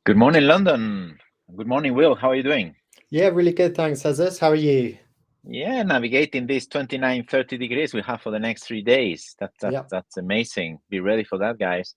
Good morning, London. Good morning, Will. How are you doing? Yeah, really good. Thanks, Azaz. How are you? Yeah, navigating these 29, 30 degrees we have for the next 3 days. Yep. That's amazing. Be ready for that, guys.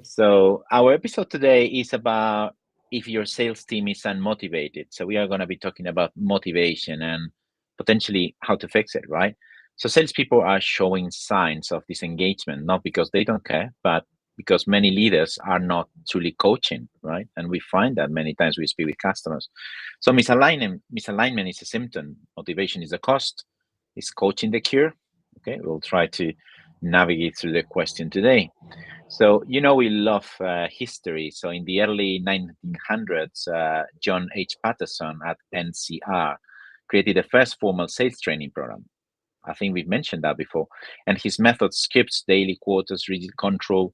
So, our episode today is about if your sales team is unmotivated. So, we are going to be talking about motivation and potentially how to fix it, right? So, salespeople are showing signs of disengagement, not because they don't care, but because many leaders are not truly coaching, right? And we find that many times we speak with customers. So, misalignment is a symptom, motivation is a cost. Is coaching the cure? Okay, we'll try to navigate through the question today. So, we love history. So, in the early 1900s, John H. Patterson at NCR created the first formal sales training program. I think we've mentioned that before. And his method skips daily quotas, rigid control,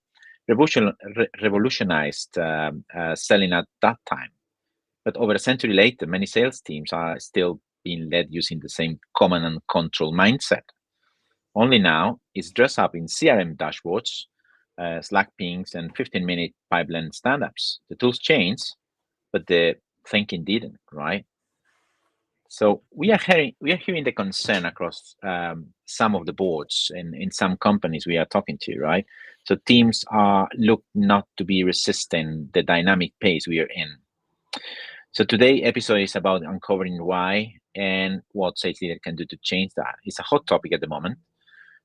revolutionized selling at that time. But over a century later, many sales teams are still being led using the same command and control mindset. Only now it's dressed up in CRM dashboards, Slack pings, and 15-minute pipeline stand-ups. The tools changed, but the thinking didn't, right? So we are hearing the concern across some of the boards in some companies we are talking to, right? So teams are look not to be resisting the dynamic pace we are in. So today episode is about uncovering why and what sales leader can do to change that. It's a hot topic at the moment.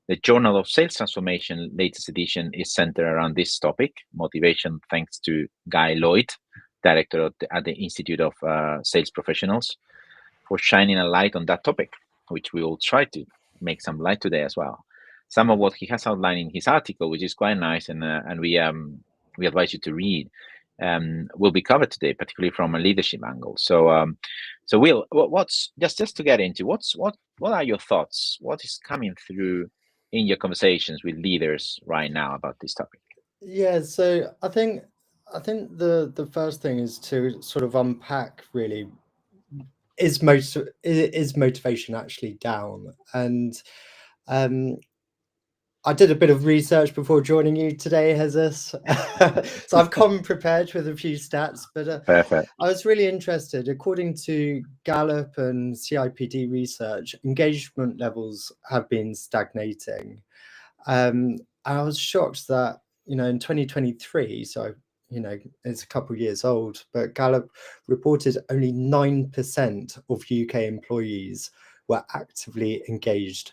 The Journal of Sales Transformation latest edition is centered around this topic, motivation, thanks to Guy Lloyd, director at the Institute of Sales Professionals, for shining a light on that topic, which we will try to make some light today as well. Some of what he has outlined in his article, which is quite nice, and we advise you to read, will be covered today, particularly from a leadership angle. So Will, what's just to get into what are your thoughts? What is coming through in your conversations with leaders right now about this topic? Yeah, so I think the first thing is to sort of unpack really is motivation actually down? And um I did a bit of research before joining you today, Jesus. So I've come prepared with a few stats, but Perfect. I was really interested. According to Gallup and CIPD research, engagement levels have been stagnating. And I was shocked that, in 2023, so, it's a couple of years old, but Gallup reported only 9% of UK employees were actively engaged,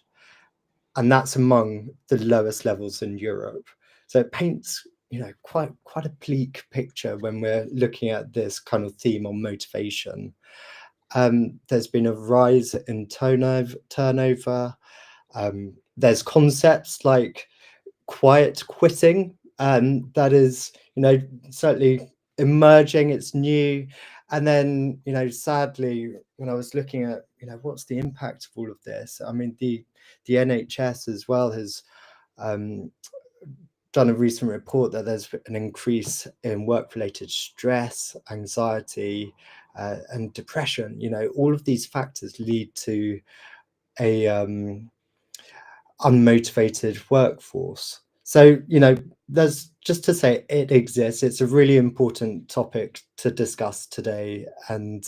and that's among the lowest levels in Europe. So it paints, quite a bleak picture when we're looking at this kind of theme on motivation. There's been a rise in turnover. There's concepts like quiet quitting, that is, certainly emerging. It's new. And then, sadly, when I was looking at, what's the impact of all of this, I mean, the NHS as well has um, done a recent report that there's an increase in work-related stress, anxiety, and depression. All of these factors lead to a unmotivated workforce. So, there's just to say it exists. It's a really important topic to discuss today, and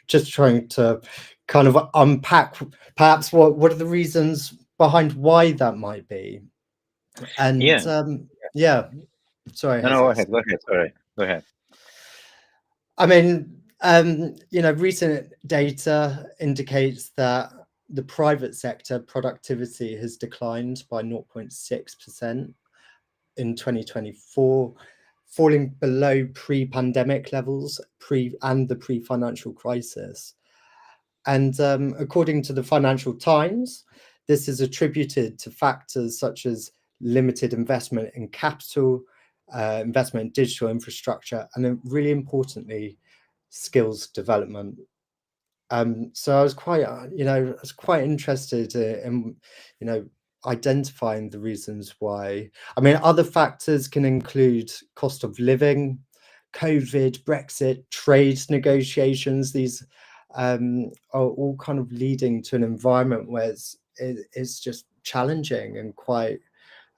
just trying to kind of unpack perhaps what are the reasons behind why that might be. And Yeah. yeah, sorry, No, go Jesus. ahead. Go ahead. Sorry. Go ahead. I mean, recent data indicates that the private sector productivity has declined by 0.6% in 2024, falling below pre-pandemic levels, the pre-financial crisis. And according to the Financial Times, this is attributed to factors such as limited investment in capital, investment in digital infrastructure, and then really importantly, skills development. So I was quite interested in, identifying the reasons why. I mean, other factors can include cost of living, COVID, Brexit, trade negotiations. These are all kind of leading to an environment where it's just challenging and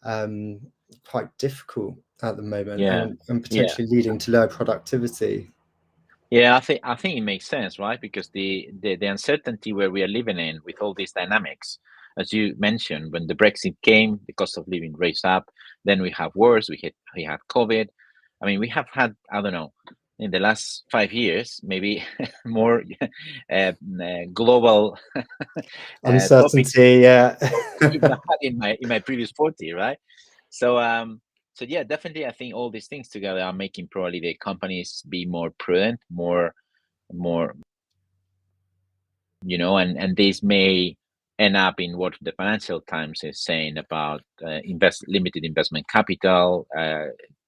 um, quite difficult. at the moment, Yeah, and yeah, potentially leading to lower productivity. yeah. I think it makes sense, right? Because the uncertainty where we are living in with all these dynamics, as you mentioned, when the Brexit came, the cost of living raised up. Then we have wars. We had COVID. I mean, we have had, I don't know, in the last 5 years, maybe more global topics Uncertainty, yeah. even I had in my previous 40, right? So so yeah, definitely I think all these things together are making probably the companies be more prudent, more and this may end up in what the Financial Times is saying about invest limited investment capital,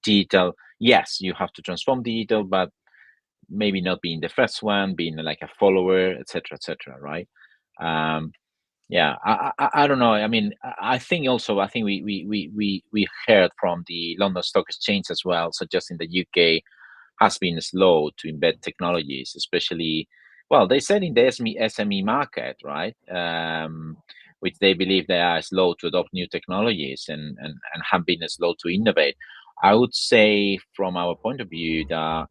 digital. Yes, you have to transform digital, but maybe not being the first one, being like a follower, etc., right? um yeah, I don't know. I mean, I think also, I think we heard from the London Stock Exchange as well, suggesting the UK has been slow to embed technologies, especially, well, they said in the SME market, right? Which they believe they are slow to adopt new technologies and have been slow to innovate. I would say, from our point of view, that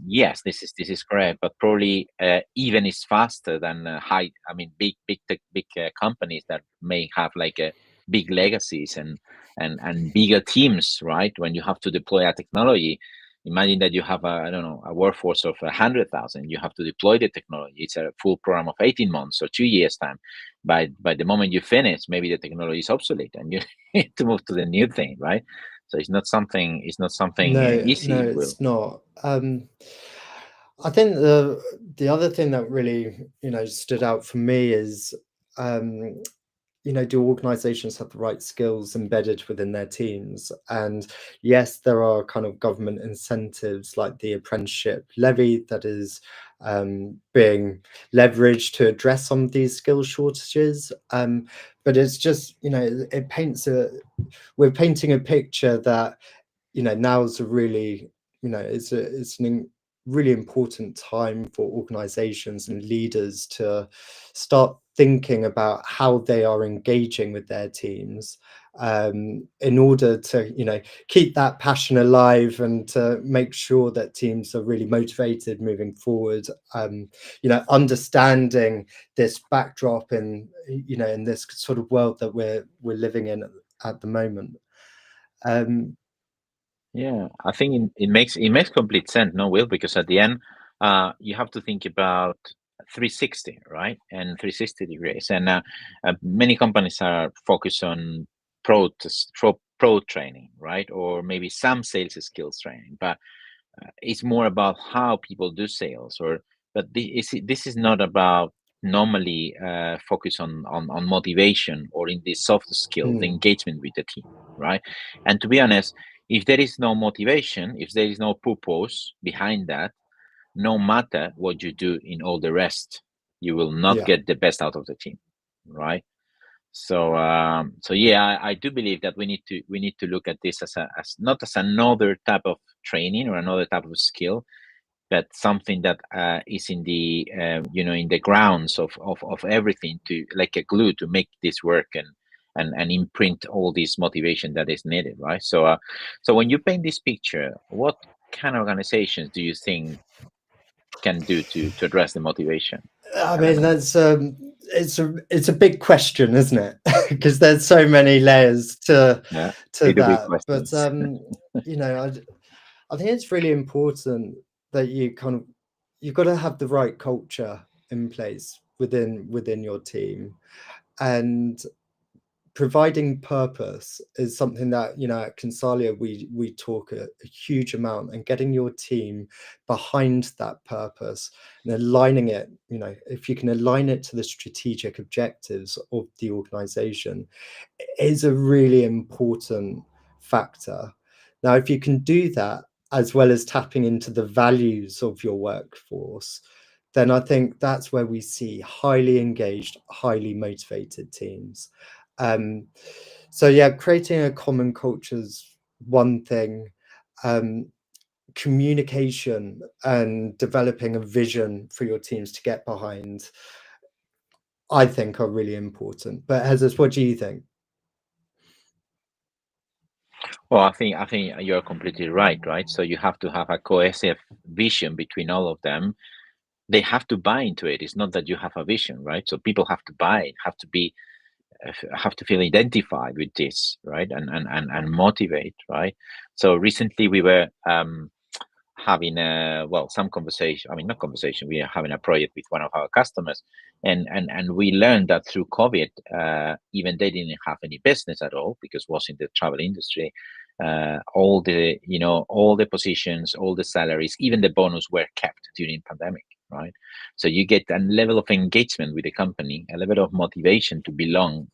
yes, this is correct, but probably even is faster than I mean, big companies that may have like big legacies and bigger teams, right? When you have to deploy a technology, imagine that you have I don't know, a workforce of 100,000. You have to deploy the technology. It's a full program of 18 months or 2 years time. By the moment you finish, maybe the technology is obsolete and you need to move to the new thing, right? So it's not something No, no, easy. Will. it's not. I think the other thing that really, stood out for me is, um, do organizations have the right skills embedded within their teams? And yes, there are kind of government incentives like the apprenticeship levy that is being leveraged to address some of these skill shortages. But it's just, it paints we're painting a picture that, now is a really, it's really important time for organizations and leaders to start thinking about how they are engaging with their teams, in order to, keep that passion alive and to make sure that teams are really motivated moving forward. Understanding this backdrop in, in this sort of world that we're living in at the moment. um, Yeah, I think it makes complete sense, no, Will, because at the end, you have to think about 360, right? And 360 degrees, and many companies are focused on pro training, right? Or maybe some sales skills training, but it's more about how people do sales. But this is not about normally focus on motivation or in the soft skill, the mm, engagement with the team, right? And to be honest, if there is no motivation, if there is no purpose behind that, no matter what you do in all the rest, you will not yeah. get the best out of the team, right? So yeah, I do believe that we need to look at this as not as another type of training or another type of skill, but something that is in the in the grounds of everything, to like a glue to make this work and imprint all this motivation that is needed, right? So when you paint this picture, what kind of organizations do you think can do to address the motivation I mean, element? that's it's a big question, isn't it? Because there's so many layers Yeah, to little big that. But questions. I think it's really important that you've got to have the right culture in place within your team, and providing purpose is something that, at Consalia we talk a huge amount, and getting your team behind that purpose and aligning it, if you can align it to the strategic objectives of the organization, is a really important factor. Now, if you can do that as well as tapping into the values of your workforce, then I think that's where we see highly engaged, highly motivated teams. Um, so yeah, creating a common culture is one thing. Um, Communication and developing a vision for your teams to get behind, I think, are really important. But Jesus, what do you think? Well, I think you're completely right, right? So you have to have a cohesive vision between all of them. They have to buy into it. It's not that you have a vision, right? So people have to buy it, have to feel identified with this, right? And motivate, right? So recently we were having a well some conversation, I mean not conversation, we are having a project with one of our customers, and we learned that through COVID, even they didn't have any business at all because it was in the travel industry. All the all the positions, all the salaries, even the bonus were kept during pandemic, right? So you get a level of engagement with the company, a level of motivation to belong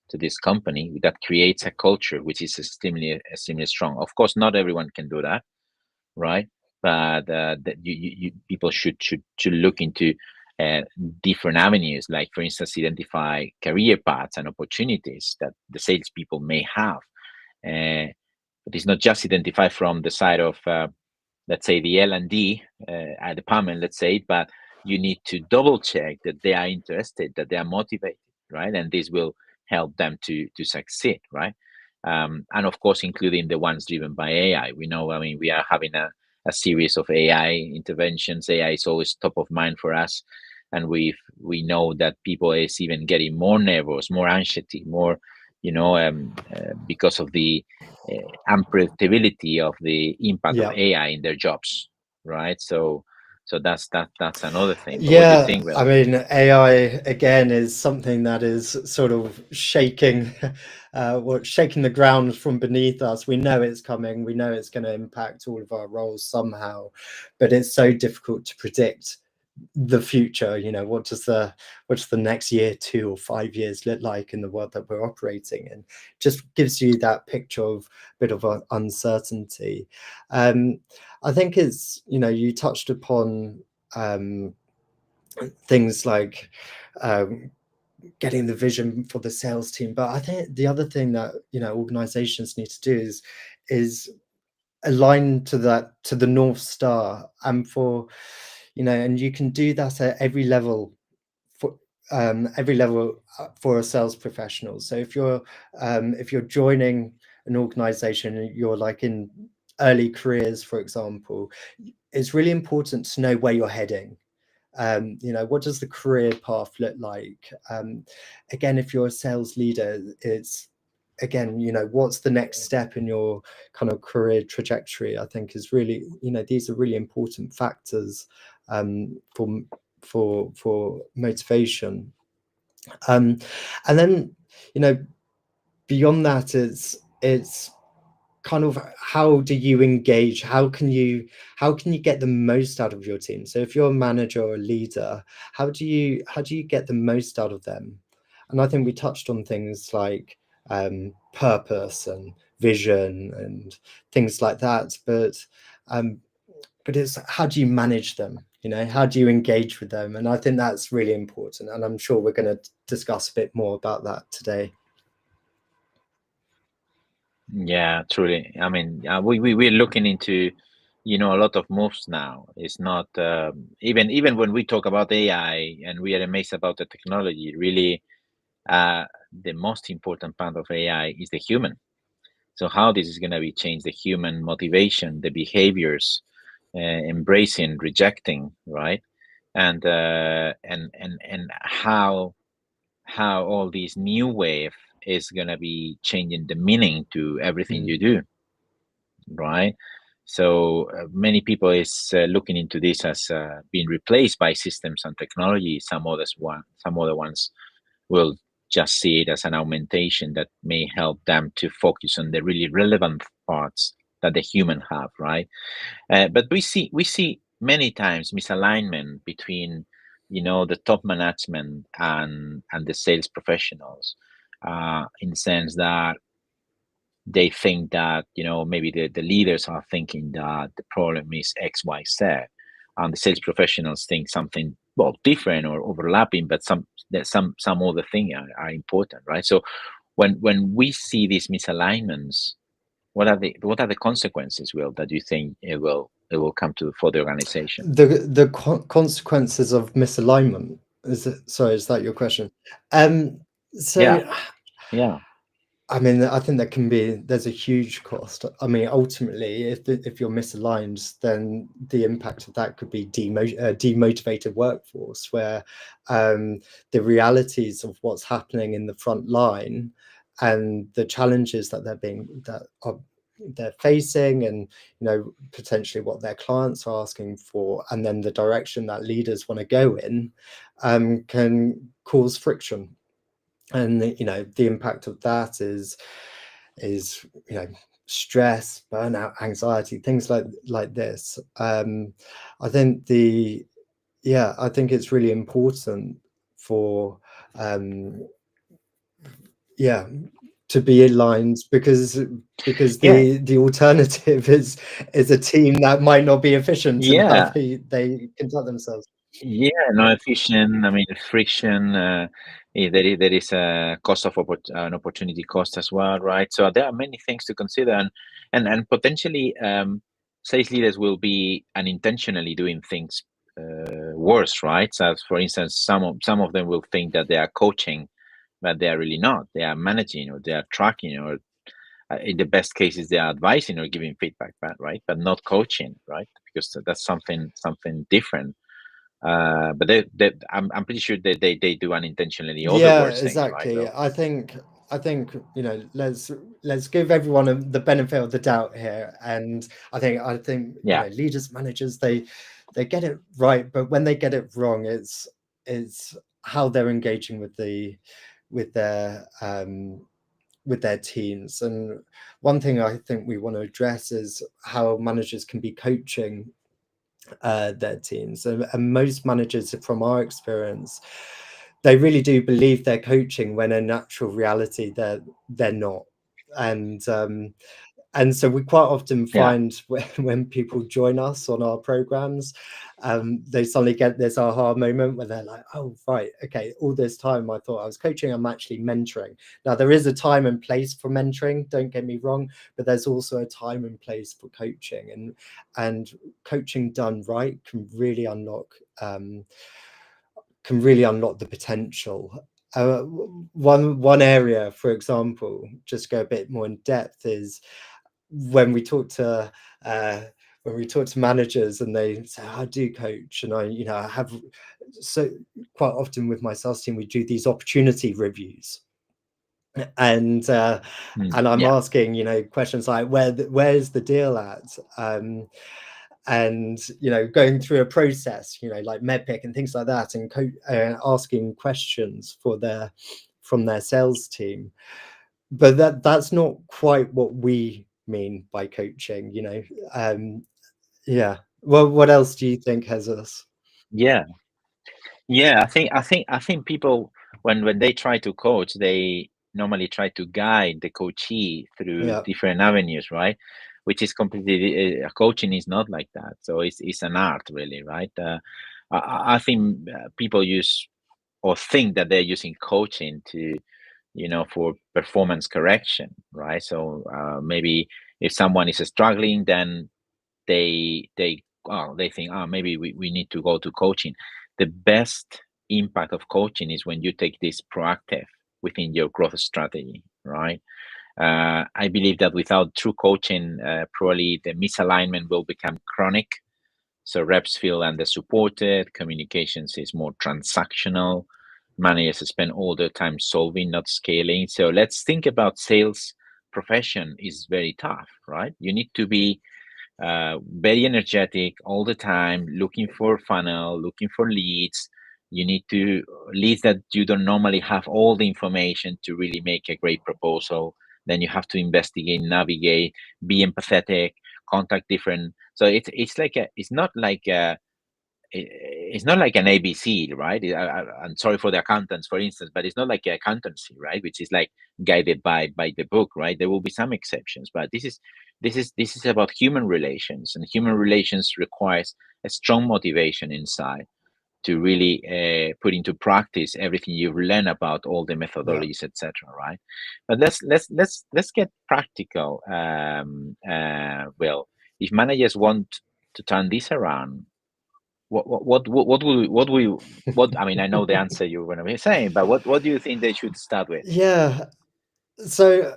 to this company that creates a culture which is extremely strong. Of course, not everyone can do that, right? But that people should look into uh, different avenues, like for instance, identify career paths and opportunities that the salespeople may have. But it's not just identified from the side of, let's say, the L&D department, let's say, but you need to double check that they are interested, that they are motivated, right? And this will help them to succeed, right? And of course, including the ones driven by AI. We know, I mean, we are having a series of AI interventions. AI is always top of mind for us, and we know that people is even getting more nervous, more anxiety, more, because of the unpredictability of the impact of Yeah. AI in their jobs, right? So that's another thing. But what do you Yeah, think, I Will? mean, AI again is something that is sort of shaking, shaking the ground from beneath us. We know it's coming. We know it's going to impact all of our roles somehow, but it's so difficult to predict the future. What does the next year, 2 or 5 years look like in the world that we're operating in? Just gives you that picture of a bit of uncertainty. Um, I think you touched upon. Things like um, getting the vision for the sales team. But I think the other thing that organizations need to do is align to the North Star, and you can do that at for every level for a sales professional. So if you're joining an organization and you're like in early careers, for example, it's really important to know where you're heading. What does the career path look like? Again, if you're a sales leader, it's again, what's the next step in your kind of career trajectory? I think is really, these are really important factors for motivation. And then, you know, beyond that, it's kind of how do you engage, how can you get the most out of your team? So if you're a manager or a leader, how do you get the most out of them? And I think we touched on things like purpose and vision and things like that, um, but it's how do you manage them, how do you engage with them? And I think that's really important, and I'm sure we're going to discuss a bit more about that today. Yeah, truly. I mean, we're looking into, a lot of moves now. It's not even when we talk about AI and we are amazed about the technology. Really, the most important part of AI is the human. So how this is going to be change the human motivation, the behaviors, embracing, rejecting, right? And how all this new wave is going to be changing the meaning to everything Mm. you do, right? So many people is looking into this as being replaced by systems and technology. Some other ones will just see it as an augmentation that may help them to focus on the really relevant parts that the human have, right? But we see many times misalignment between, the top management and the sales professionals, in the sense that they think that, maybe the leaders are thinking that the problem is XYZ, and the sales professionals think something, well, different or overlapping, but some other thing are important, right? So when we see these misalignments, what are the consequences, Will, that you think it will come to for the organization? The consequences of misalignment, is that your question? um so Yeah, yeah. I mean, I think there's a huge cost. I mean, ultimately, if you're misaligned, then the impact of that could be demotivated workforce, where the realities of what's happening in the front line and the challenges that they're facing, and potentially what their clients are asking for, and then the direction that leaders want to go in, can cause friction. And the impact of that is stress, burnout, anxiety, things like this. I think I think it's really important for to be aligned, because Yeah, the alternative is a team that might not be efficient in how yeah. they conduct themselves. Yeah, no efficient. I mean, friction. There is a cost of an opportunity cost as well, right? So there are many things to consider, and potentially sales leaders will be unintentionally doing things worse, right? So, for instance, some of them will think that they are coaching, but they are really not. They are managing, or they are tracking, or in the best cases they are advising or giving feedback, right? But not coaching, right? Because that's something different. But I'm pretty sure that they do unintentionally all the Yeah, worst things, right? exactly. So I think let's give everyone the benefit of the doubt here, and I think yeah, leaders, managers, they get it right, but when they get it wrong, it's how they're engaging with their with their teams. And one thing I think we want to address is how managers can be coaching their teams. And most managers, from our experience, they really do believe they're coaching, when in natural reality they're not. And so we quite often yeah. find when people join us on our programs, they suddenly get this aha moment where they're like, oh, right, okay, all this time I thought I was coaching, I'm actually mentoring. Now, there is a time and place for mentoring, don't get me wrong, but there's also a time and place for coaching. And coaching done right can really unlock the potential. One area, for example, just go a bit more in depth, is when we talk to managers and they say, I do coach, and I have, so quite often with my sales team we do these opportunity reviews, and I'm Yeah. asking questions like, where's the deal at, and going through a process, like medpic and things like that, and asking questions from their sales team. But that's not quite what we mean by coaching. Yeah. Well, what else do you think has us? Yeah. Yeah, I think people, when they try to coach, they normally try to guide the coachee through Yeah, different avenues, right? Which is completely coaching is not like that. So it's an art, really, right? I think people use or think that they're using coaching to, for performance correction, right? So maybe if someone is struggling, then they think, maybe we need to go to coaching. The best impact of coaching is when you take this proactive within your growth strategy, right? I believe that without true coaching, probably the misalignment will become chronic. So reps feel under-supported, communications is more transactional, managers spend all their time solving, not scaling. So let's think about sales profession is very tough, right? You need to be very energetic all the time, looking for funnel, looking for leads. You need to leads that you don't normally have all the information to really make a great proposal. Then you have to investigate, navigate, be empathetic, contact different. So it's not like it's not like an ABC, right? I'm sorry for the accountants, for instance, but it's not like accountancy, right? Which is like guided by the book, right? There will be some exceptions, but this is about human relations, and human relations requires a strong motivation inside to really put into practice everything you've learned about all the yeah. methodologies, etc. Right? But let's get practical. Well, if managers want to turn this around, what I mean, I know the answer you're going to be saying, but what do you think they should start with? Yeah. So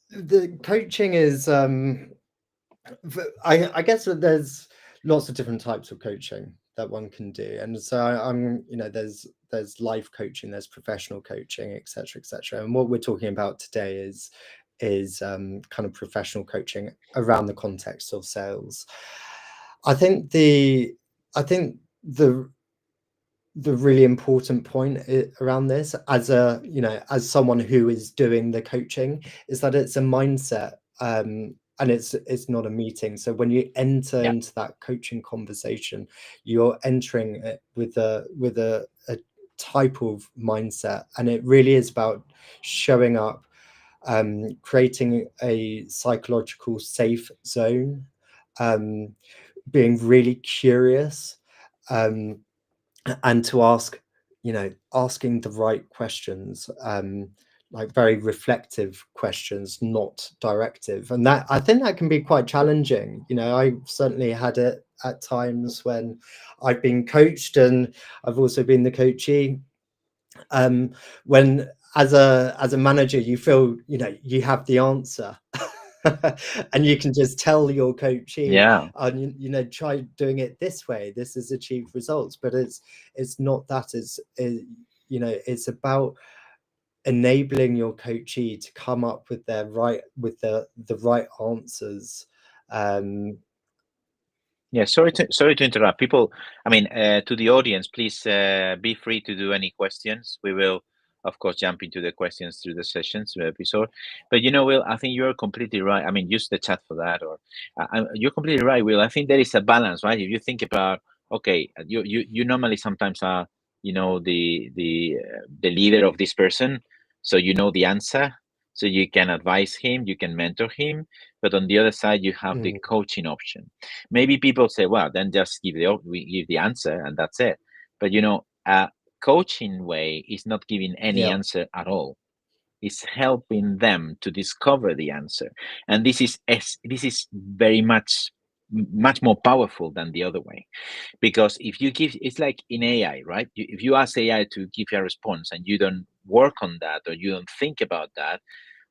The coaching is I guess that there's lots of different types of coaching that one can do, and so I'm there's life coaching, there's professional coaching, etc., etc. And what we're talking about today is kind of professional coaching around the context of sales. I think I think the the really important point around this, as as someone who is doing the coaching, is that it's a mindset, and it's not a meeting. So when you enter Yeah. into that coaching conversation, you're entering it with a type of mindset, and it really is about showing up, creating a psychological safe zone, um, being really curious, um, and to ask, asking the right questions, like very reflective questions, not directive. And that, I think, that can be quite challenging. I certainly had it at times when I've been coached, and I've also been the coachee, when as a manager you feel you have the answer. And you can just tell your coachee, Yeah. try doing it this way, this has achieved results. But it's not that. It's about enabling your coachee to come up with the right answers. um Yeah, sorry to interrupt. People, I mean, to the audience, please be free to do any questions. We will, of course, jump into the questions through the sessions, through the episode. But Will, I think you're completely right. I mean, use the chat for that, or you're completely right, Will. I think there is a balance, right? If you think about, okay, you normally sometimes are, the leader of this person, so you know the answer, so you can advise him, you can mentor him. But on the other side, you have the mm, coaching option. Maybe people say, well, then just we give the answer and that's it. But a coaching way is not giving any yeah, answer at all. It's helping them to discover the answer. And this is very much more powerful than the other way. Because if you give, it's like in AI, right? If you ask AI to give you a response and you don't work on that, or you don't think about that,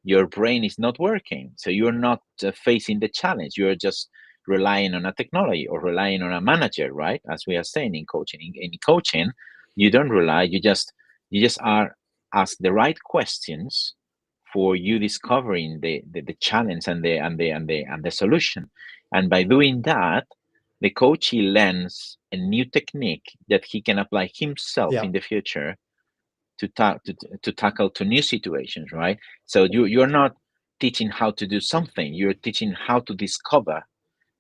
your brain is not working. So you're not facing the challenge. You're just relying on a technology or relying on a manager, right? As we are saying in coaching. In coaching, you don't rely. You just are ask the right questions for you discovering the challenge and the solution. And by doing that, the coachee learns a new technique that he can apply himself yeah, in the future to tackle to new situations, right? So you're not teaching how to do something, you're teaching how to discover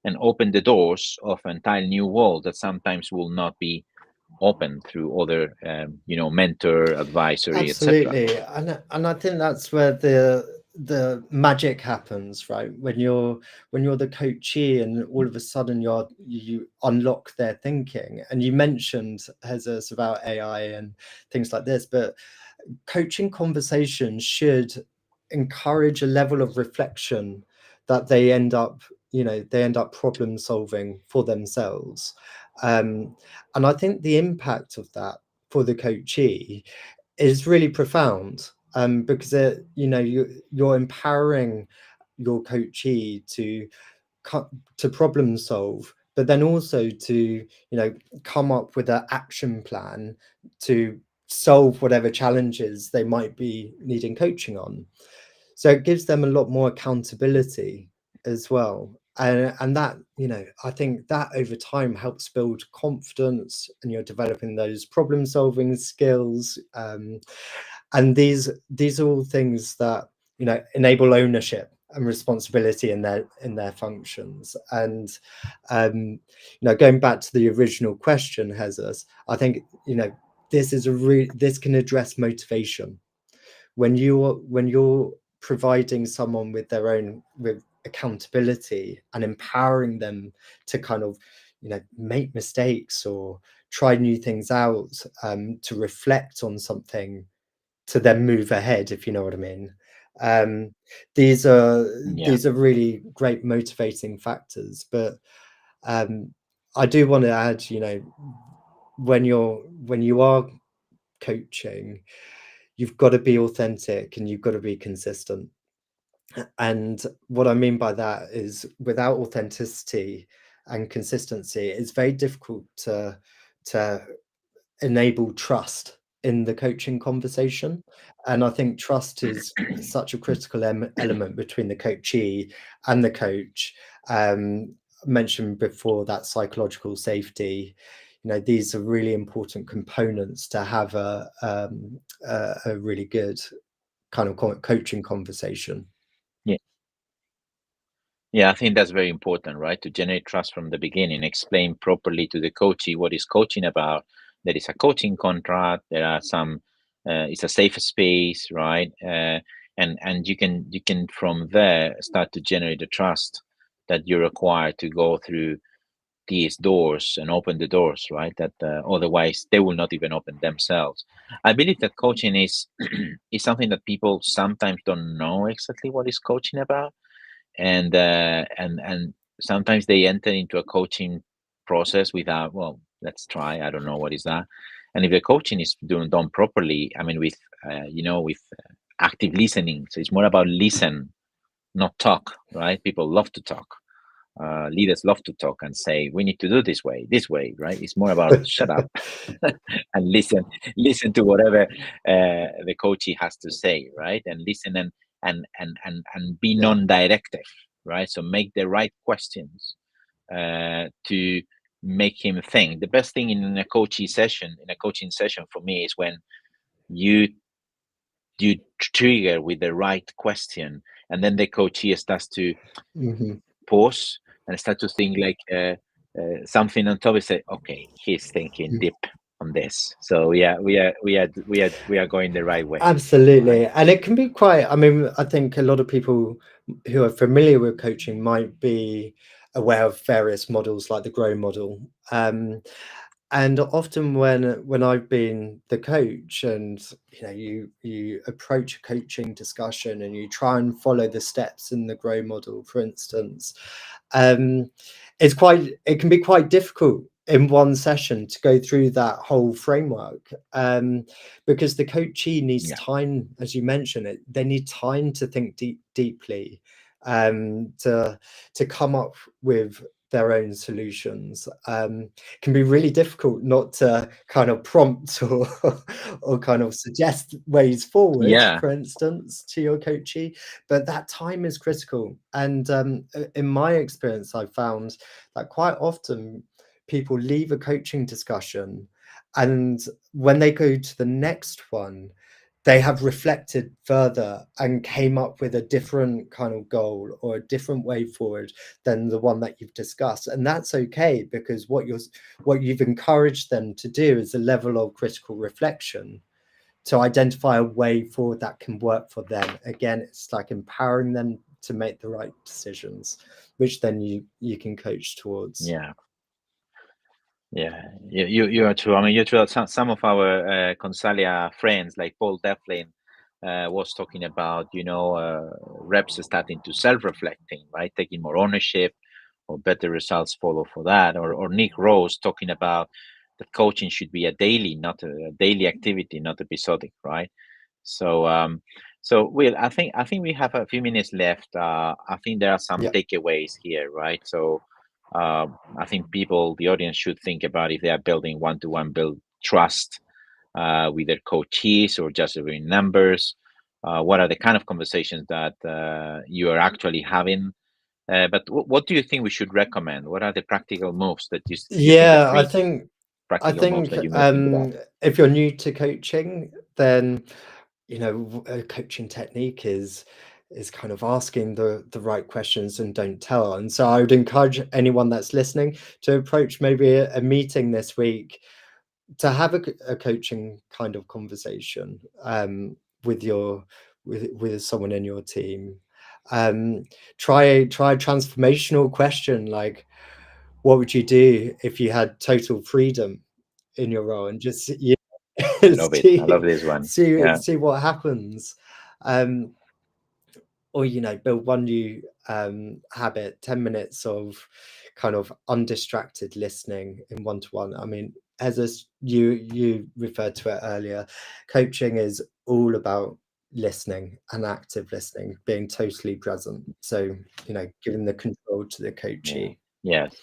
and open the doors of an entire new world that sometimes will not be open through other mentor, advisory, etc. absolutely. And I think that's where the magic happens, right? When you're the coachee, and all of a sudden you unlock their thinking. And you mentioned, Jesus, about AI and things like this, but coaching conversations should encourage a level of reflection that they end up problem solving for themselves. And I think the impact of that for the coachee is really profound, because you're empowering your coachee to problem solve, but then also to come up with an action plan to solve whatever challenges they might be needing coaching on. So it gives them a lot more accountability as well. And that, I think that over time helps build confidence, and you're developing those problem solving skills. And these are all things that enable ownership and responsibility in their functions. And going back to the original question, Jesus, I think this can address motivation. When you're providing someone with accountability and empowering them to kind of make mistakes or try new things out, to reflect on something, to then move ahead, if you know what I mean. um, these are Yeah. these are really great motivating factors. But um, I do want to add, when you are coaching, you've got to be authentic and you've got to be consistent. And what I mean by that is, without authenticity and consistency, it's very difficult to enable trust in the coaching conversation. And I think trust is such a critical element between the coachee and the coach. Mentioned before, that psychological safety, these are really important components to have a really good kind of coaching conversation. Yeah. Yeah, I think that's very important, right? To generate trust from the beginning, explain properly to the coachee what is coaching about. There is a coaching contract. There are some. It's a safe space, right? And you can from there start to generate the trust that you're required to go through these doors and open the doors, right? That otherwise they will not even open themselves. I believe that coaching is is something that people sometimes don't know exactly what is coaching about, and sometimes they enter into a coaching process without, well, let's try, I don't know what is that. And if the coaching is done properly, I mean, with with active listening, so it's more about listen, not talk, right? People love to talk. Leaders love to talk and say we need to do this way, right? It's more about shut up and listen to whatever the coachee has to say, right? And listen and be Yeah. non-directive, right? So make the right questions to make him think. The best thing in a coaching session for me is when you you trigger with the right question, and then the coachee starts to Hmm. pause and start to think like something on top. Is say, okay, he's thinking deep on this. So yeah, we are going the right way, right? Absolutely. And it can be quite, I mean, I think a lot of people who are familiar with coaching might be aware of various models like the grow model. And often when I've been the coach, and you approach a coaching discussion and you try and follow the steps in the grow model, for instance, um, it can be quite difficult in one session to go through that whole framework, because the coachee needs Yeah, time, as you mentioned it. They need time to think deeply, to come up with their own solutions. Can be really difficult not to kind of prompt or kind of suggest ways forward, yeah, for instance, to your coachee, but that time is critical. And in my experience, I've found that quite often people leave a coaching discussion, and when they go to the next one, they have reflected further and came up with a different kind of goal or a different way forward than the one that you've discussed. And that's okay, because what you've encouraged them to do is a level of critical reflection to identify a way forward that can work for them. Again, it's like empowering them to make the right decisions, which then you can coach towards. yeah. Yeah, you are true. I mean, you're true. Some of our Consalia friends, like Paul Devlin, was talking about, reps starting to self-reflecting, right? Taking more ownership, or better results follow for that. Or Nick Rose talking about that coaching should be a daily, not a daily activity, not episodic, right? So, Will, I think we have a few minutes left. I think there are some Yeah. takeaways here, right? So, I think the audience should think about if they are building one-to-one, build trust with their coaches or just reviewing numbers. What are the kind of conversations that you are actually having? But what do you think we should recommend? What are the practical moves that you think the Yeah, I three think I practical moves think that you may think about? if you're new to coaching, then a coaching technique is kind of asking the right questions and don't tell. And so I would encourage anyone that's listening to approach maybe a meeting this week to have a coaching kind of conversation, with with someone in your team. Um, try a transformational question like, what would you do if you had total freedom in your role, and just I love it. I love this one. Yeah. see what happens. Um, or build one new habit, 10 minutes of kind of undistracted listening in one-to-one. I mean, as you referred to it earlier, coaching is all about listening and active listening, being totally present. So, giving the control to the coachee. Yes.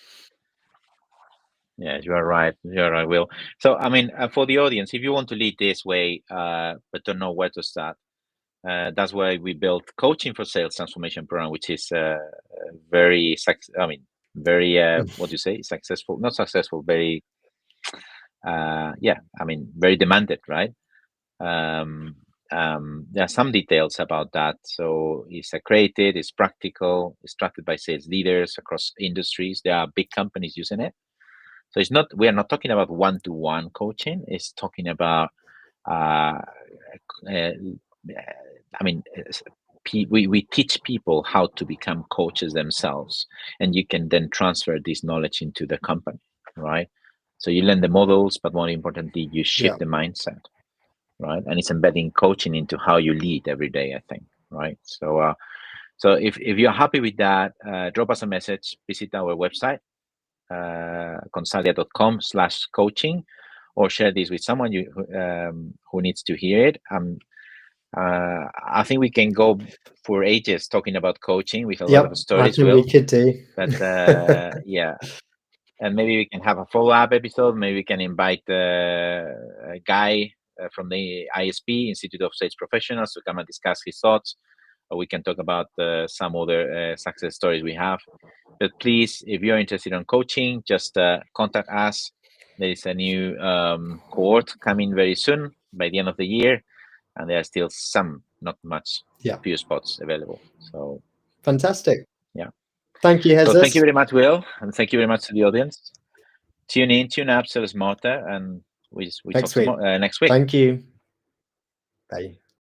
Yes, you are right. You are right, Will. So, I mean, for the audience, if you want to lead this way, but don't know where to start, that's why we built Coaching for Sales Transformation Program, which is very, what do you say? Successful, not successful, very, very demanded, right? There are some details about that. So it's accredited, it's practical, it's trusted by sales leaders across industries. There are big companies using it. So we are not talking about one-to-one coaching. It's talking about, we teach people how to become coaches themselves, and you can then transfer this knowledge into the company, right? So you learn the models, but more importantly, you shift the mindset, right? And it's embedding coaching into how you lead every day, I think, right? So, if you're happy with that, drop us a message, visit our website, consalia.com/coaching, or share this with someone who needs to hear it. I think we can go for ages talking about coaching with a lot of stories. I think we could do. But yeah, and maybe we can have a follow-up episode. Maybe we can invite a guy from the ISP, Institute of Sales Professionals, to come and discuss his thoughts, or we can talk about some other success stories we have. But please, if you're interested in coaching, just contact us. There is a new cohort coming very soon, by the end of the year, and there are still some, not much, few spots available. So fantastic. Yeah. Thank you, Jesus. So thank you very much, Will, and thank you very much to the audience. Tune in, tune up, sell smarter, and we talk next week. Thank you. Bye.